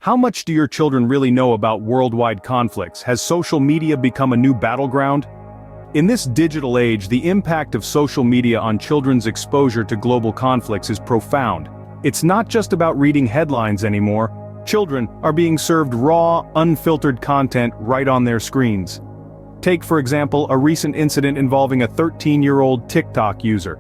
How much do your children really know about worldwide conflicts? Has social media become a new battleground? In this digital age, the impact of social media on children's exposure to global conflicts is profound. It's not just about reading headlines anymore. Children are being served raw, unfiltered content right on their screens. Take, for example, a recent incident involving a 13-year-old TikTok user.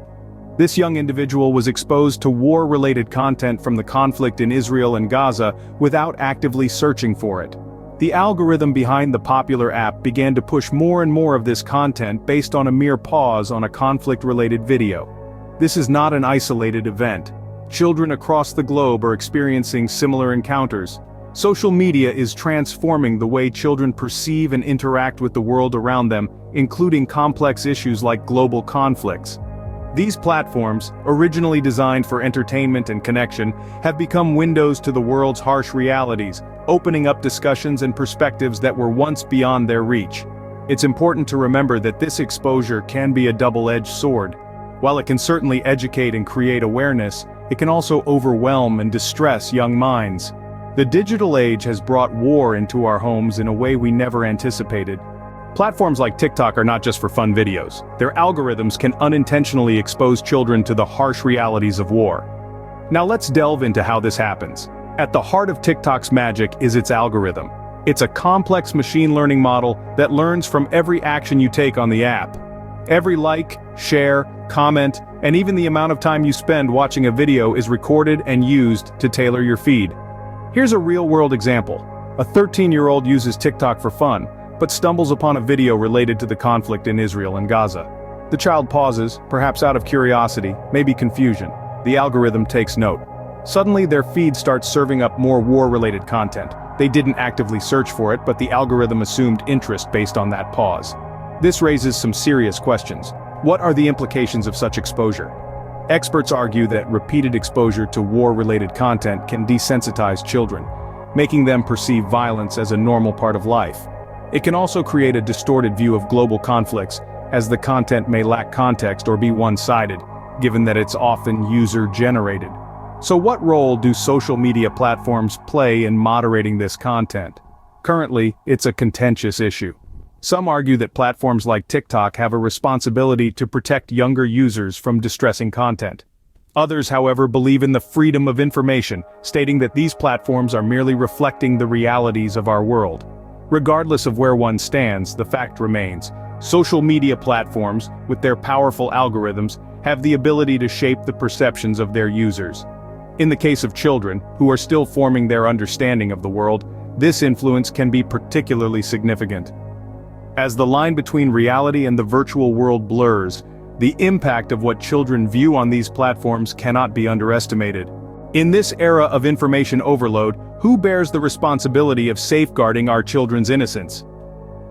This young individual was exposed to war-related content from the conflict in Israel and Gaza without actively searching for it. The algorithm behind the popular app began to push more and more of this content based on a mere pause on a conflict-related video. This is not an isolated event. Children across the globe are experiencing similar encounters. Social media is transforming the way children perceive and interact with the world around them, including complex issues like global conflicts. These platforms, originally designed for entertainment and connection, have become windows to the world's harsh realities, opening up discussions and perspectives that were once beyond their reach. It's important to remember that this exposure can be a double-edged sword. While it can certainly educate and create awareness, it can also overwhelm and distress young minds. The digital age has brought war into our homes in a way we never anticipated. Platforms like TikTok are not just for fun videos. Their algorithms can unintentionally expose children to the harsh realities of war. Now let's delve into how this happens. At the heart of TikTok's magic is its algorithm. It's a complex machine learning model that learns from every action you take on the app. Every like, share, comment, and even the amount of time you spend watching a video is recorded and used to tailor your feed. Here's a real-world example. A 13-year-old uses TikTok for fun, but stumbles upon a video related to the conflict in Israel and Gaza. The child pauses, perhaps out of curiosity, maybe confusion. The algorithm takes note. Suddenly their feed starts serving up more war-related content. They didn't actively search for it, but the algorithm assumed interest based on that pause. This raises some serious questions. What are the implications of such exposure? Experts argue that repeated exposure to war-related content can desensitize children, making them perceive violence as a normal part of life. It can also create a distorted view of global conflicts, as the content may lack context or be one-sided, given that it's often user-generated. So what role do social media platforms play in moderating this content? Currently, it's a contentious issue. Some argue that platforms like TikTok have a responsibility to protect younger users from distressing content. Others, however, believe in the freedom of information, stating that these platforms are merely reflecting the realities of our world. Regardless of where one stands, the fact remains. Social media platforms, with their powerful algorithms, have the ability to shape the perceptions of their users. In the case of children, who are still forming their understanding of the world, this influence can be particularly significant. As the line between reality and the virtual world blurs, the impact of what children view on these platforms cannot be underestimated. In this era of information overload, who bears the responsibility of safeguarding our children's innocence?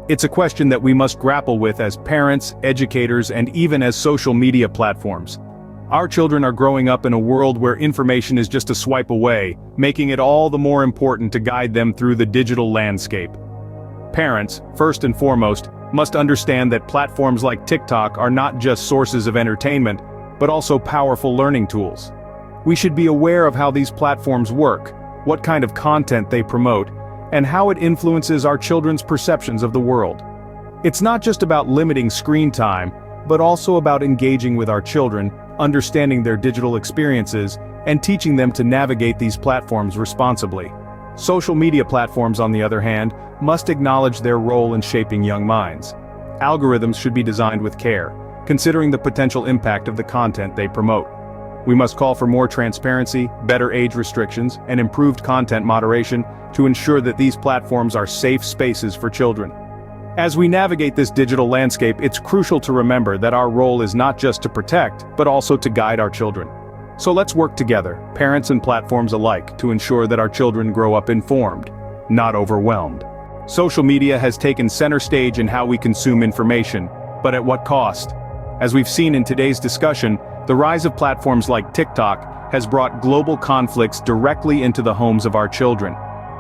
It's a question that we must grapple with as parents, educators, and even as social media platforms. Our children are growing up in a world where information is just a swipe away, making it all the more important to guide them through the digital landscape. Parents, first and foremost, must understand that platforms like TikTok are not just sources of entertainment, but also powerful learning tools. We should be aware of how these platforms work, what kind of content they promote, and how it influences our children's perceptions of the world. It's not just about limiting screen time, but also about engaging with our children, understanding their digital experiences, and teaching them to navigate these platforms responsibly. Social media platforms, on the other hand, must acknowledge their role in shaping young minds. Algorithms should be designed with care, considering the potential impact of the content they promote. We must call for more transparency, better age restrictions, and improved content moderation to ensure that these platforms are safe spaces for children. As we navigate this digital landscape, it's crucial to remember that our role is not just to protect, but also to guide our children. So let's work together, parents and platforms alike, to ensure that our children grow up informed, not overwhelmed. Social media has taken center stage in how we consume information, but at what cost? As we've seen in today's discussion, the rise of platforms like TikTok has brought global conflicts directly into the homes of our children.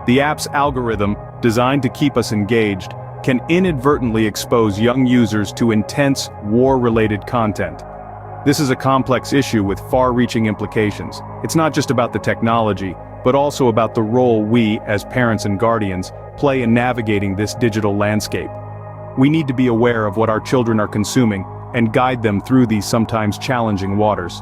The app's algorithm, designed to keep us engaged, can inadvertently expose young users to intense, war-related content. This is a complex issue with far-reaching implications. It's not just about the technology, but also about the role we, as parents and guardians, play in navigating this digital landscape. We need to be aware of what our children are consuming and guide them through these sometimes challenging waters.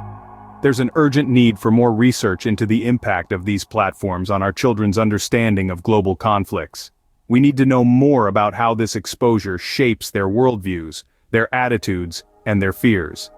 There's an urgent need for more research into the impact of these platforms on our children's understanding of global conflicts. We need to know more about how this exposure shapes their worldviews, their attitudes, and their fears.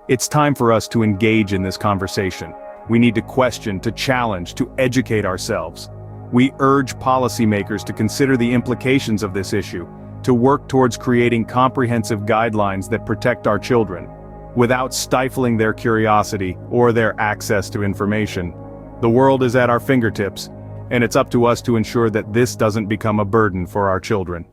It's time for us to engage in this conversation. We need to question, to challenge, to educate ourselves. We urge policymakers to consider the implications of this issue, to work towards creating comprehensive guidelines that protect our children, without stifling their curiosity or their access to information. The world is at our fingertips, and it's up to us to ensure that this doesn't become a burden for our children.